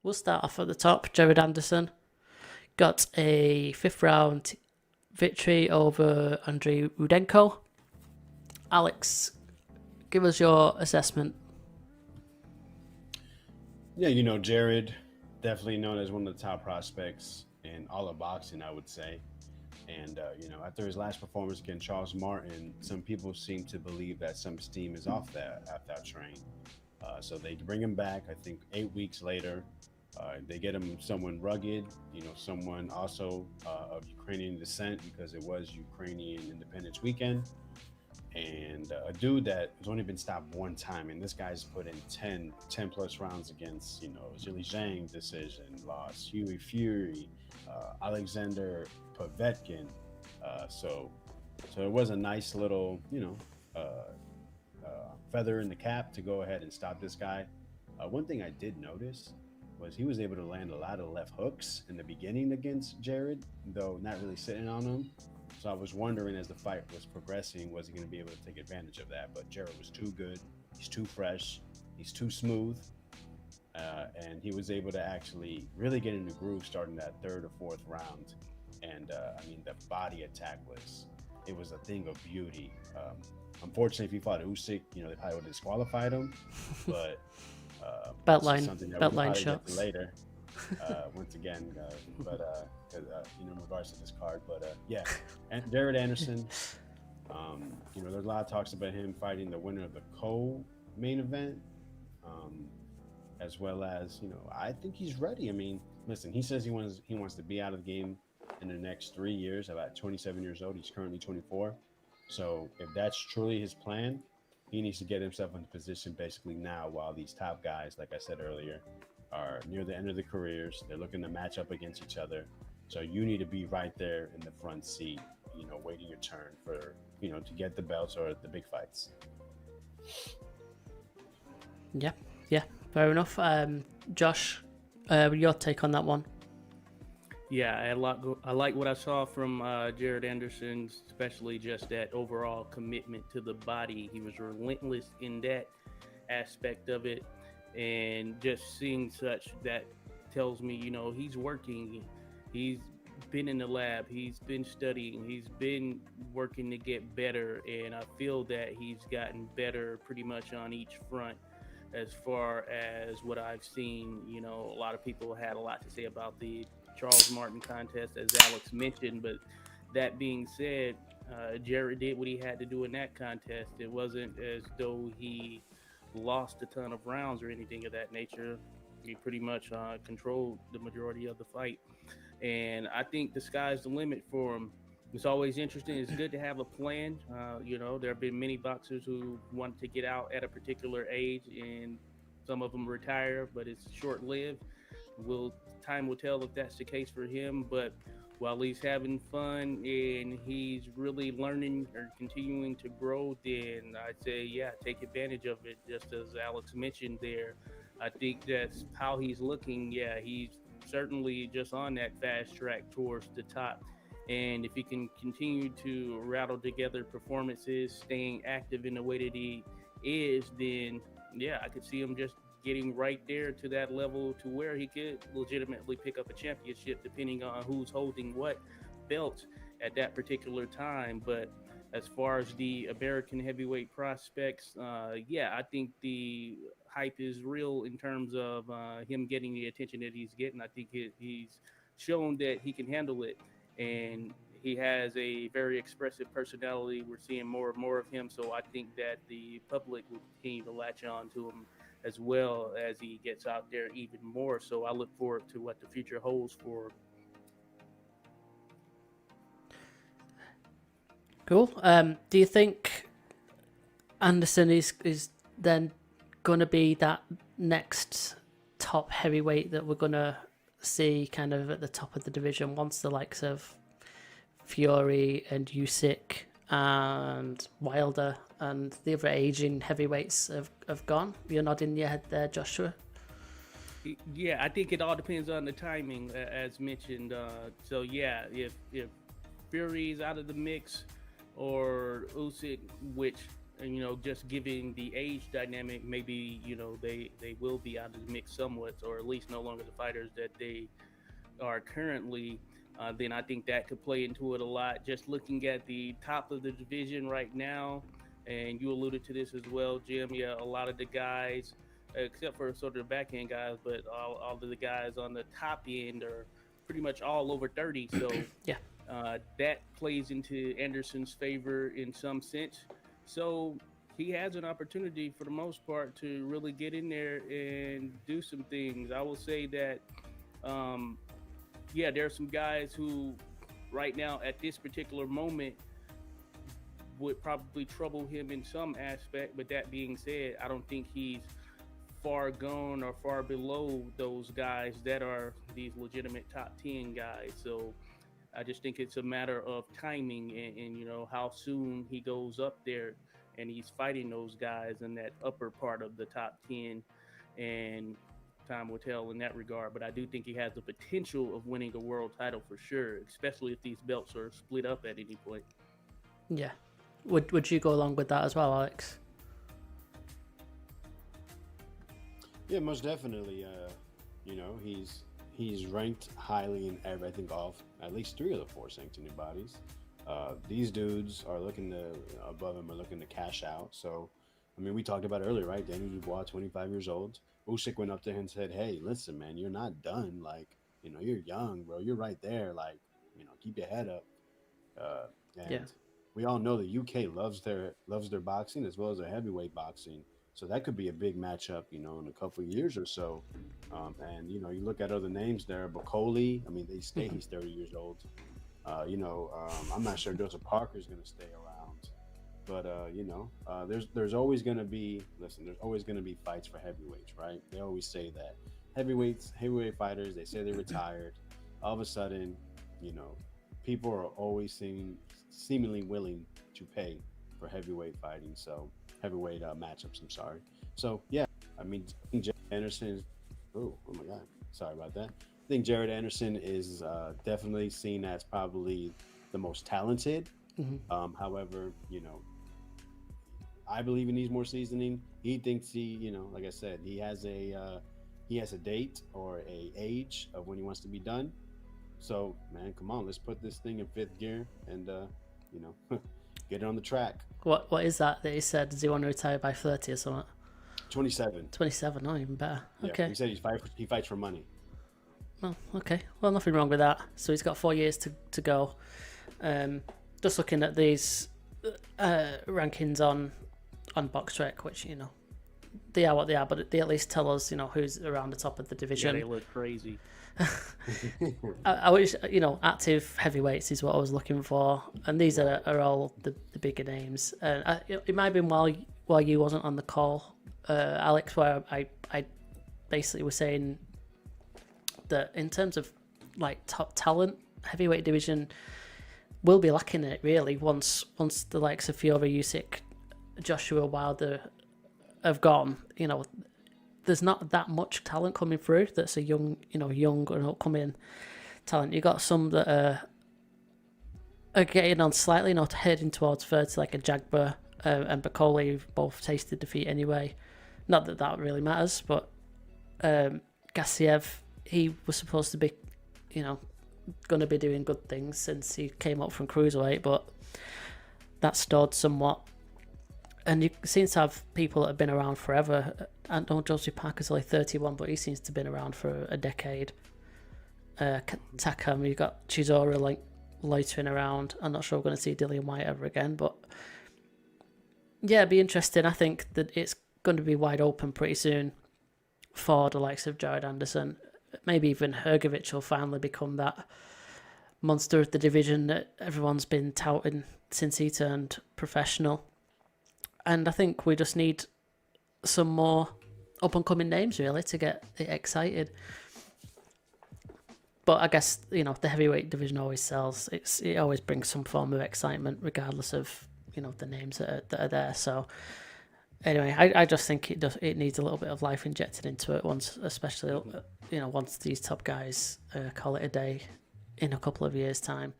We'll start off at the top. Jared Anderson got a fifth round victory over Andrei Rudenko. Alex, give us your assessment. Yeah, Jared, definitely known as one of the top prospects in all of boxing, I would say. And, after his last performance against Charles Martin, some people seem to believe that some steam is off that train. So they bring him back, I think, 8 weeks later. They get him someone rugged, someone also of Ukrainian descent because it was Ukrainian Independence Weekend. And a dude that has only been stopped one time. And this guy's put in 10 plus rounds against, Zhili Zhang decision, loss, Huey Fury, Alexander Povetkin. So it was a nice little, feather in the cap to go ahead and stop this guy. One thing I did notice was he was able to land a lot of left hooks in the beginning against Jared, though not really sitting on him. So I was wondering as the fight was progressing, was he going to be able to take advantage of that? But Jared was too good. He's too fresh. He's too smooth. And he was able to actually really get in the groove starting that third or fourth round. And the body attack was a thing of beauty. Unfortunately, if he fought Usyk, they probably would have disqualified him. But something that we'll Beltline probably get to shots. later. Once again, in regards to this card, but yeah, and Jared Anderson, there's a lot of talks about him fighting the winner of the co-main event, um, as well as I think he's ready. I mean, listen, he says he wants to be out of the game in the next 3 years. About 27 years old, he's currently 24. So if that's truly his plan, he needs to get himself in position basically now while these top guys, like I said earlier, are near the end of their careers. They're looking to match up against each other. So you need to be right there in the front seat, waiting your turn for, to get the belts or the big fights. Yeah, yeah, fair enough. Josh, your take on that one? Yeah, I like what I saw from Jared Anderson, especially just that overall commitment to the body. He was relentless in that aspect of it, and just seeing such that tells me, he's working. He's been in the lab. He's been studying. He's been working to get better, and I feel that he's gotten better pretty much on each front. As far as what I've seen, a lot of people had a lot to say about the Charles Martin contest, as Alex mentioned. But that being said, Jared did what he had to do in that contest. It wasn't as though he lost a ton of rounds or anything of that nature. He pretty much controlled the majority of the fight. And I think the sky's the limit for him. It's always interesting. It's good to have a plan. There have been many boxers who wanted to get out at a particular age, and some of them retire, but it's short-lived. Time will tell if that's the case for him. But while he's having fun and he's really learning or continuing to grow, then I'd say, yeah, take advantage of it. Just as Alex mentioned there, I think that's how he's looking. Yeah, he's certainly just on that fast track towards the top. And if he can continue to rattle together performances, staying active in the way that he is, then yeah, I could see him just getting right there to that level to where he could legitimately pick up a championship, depending on who's holding what belt at that particular time. But as far as the American heavyweight prospects, yeah, I think the hype is real in terms of him getting the attention that he's getting. I think he's shown that he can handle it, and he has a very expressive personality. We're seeing more and more of him, so I think that the public will continue to latch on to him as well as he gets out there even more. So I look forward to what the future holds for. Cool. Do you think Anderson is then gonna be that next top heavyweight that we're gonna see kind of at the top of the division once the likes of Fury and Usyk and Wilder and the other aging heavyweights have gone? You're nodding your head there, Joshua. Yeah, I think it all depends on the timing, as mentioned. So yeah, if Fury's out of the mix or Usyk, which just giving the age dynamic, maybe they will be out of the mix somewhat, or at least no longer the fighters that they are currently. Then I think that could play into it a lot. Just looking at the top of the division right now, and you alluded to this as well, Jim. Yeah, a lot of the guys, except for sort of the back end guys, but all of the guys on the top end are pretty much all over 30. So Yeah. that plays into Anderson's favor in some sense. So he has an opportunity for the most part to really get in there and do some things. I will say that, there are some guys who right now at this particular moment would probably trouble him in some aspect. But that being said, I don't think he's far gone or far below those guys that are these legitimate top 10 guys. So I just think it's a matter of timing and how soon he goes up there and he's fighting those guys in that upper part of the top 10, and time will tell in that regard. But I do think he has the potential of winning a world title for sure, especially if these belts are split up at any point. Yeah. Would you go along with that as well, Alex? Yeah, most definitely. He's ranked highly in I think at least 3 of the 4 sanctioned bodies. These dudes are looking to above him, are looking to cash out. So, I mean, we talked about it earlier, right? Daniel Dubois, 25 years old. Usyk went up to him and said, "Hey, listen, man, you're not done. Like, you're young, bro. You're right there. Like, keep your head up." And we all know the UK loves their boxing as well as their heavyweight boxing. So that could be a big matchup, in a couple of years or so. And you look at other names there, Bacoli. I mean, he's 30 years old. I'm not sure Joseph Parker is going to stay around, but there's always going to be fights for heavyweights, right? They always say that heavyweight fighters, they say they retired. All of a sudden, people are always seemingly willing to pay for heavyweight fighting. So heavyweight matchups. I'm sorry. So yeah, I mean, Jared Anderson is. Oh my God, sorry about that. I think Jared Anderson is definitely seen as probably the most talented. Mm-hmm. However, I believe he needs more seasoning. He thinks like I said, he has a date or a age of when he wants to be done. So man, come on, let's put this thing in 5th gear and get it on the track. What is that he said? Does he want to retire by 30 or something? 27. 27, not even better. Yeah, okay. He said he fights for money. Well, okay. Well, nothing wrong with that. So he's got 4 years to go. Just looking at these rankings on BoxRec, which they are what they are, but they at least tell us who's around the top of the division. Yeah, they look crazy. I wish active heavyweights is what I was looking for, and these are all the bigger names. It might have been while you wasn't on the call, Alex, where I basically was saying that in terms of like top talent, heavyweight division will be lacking it really once the likes of Fiora, Usyk, Joshua Wilder have gone. There's not that much talent coming through that's a young and upcoming talent. You got some that are getting on slightly, heading towards 30, like a Jagba and Bacoli, who've both tasted defeat anyway. Not that really matters, but Gassiev, he was supposed to be, going to be doing good things since he came up from cruiserweight, but that stalled somewhat. And you seem to have people that have been around forever. I know Joseph Parker's only 31, but he seems to have been around for a decade. Takam, you've got Chisora loitering around. I'm not sure we're going to see Dillian White ever again, but yeah, it'd be interesting. I think that it's going to be wide open pretty soon for the likes of Jared Anderson. Maybe even Hrgovic will finally become that monster of the division that everyone's been touting since he turned professional. And I think we just need some more up-and-coming names, really, to get it excited. But I guess, the heavyweight division always sells. It always brings some form of excitement, regardless of, the names that are there. So, anyway, I just think it needs a little bit of life injected into it especially, once these top guys call it a day in a couple of years' time.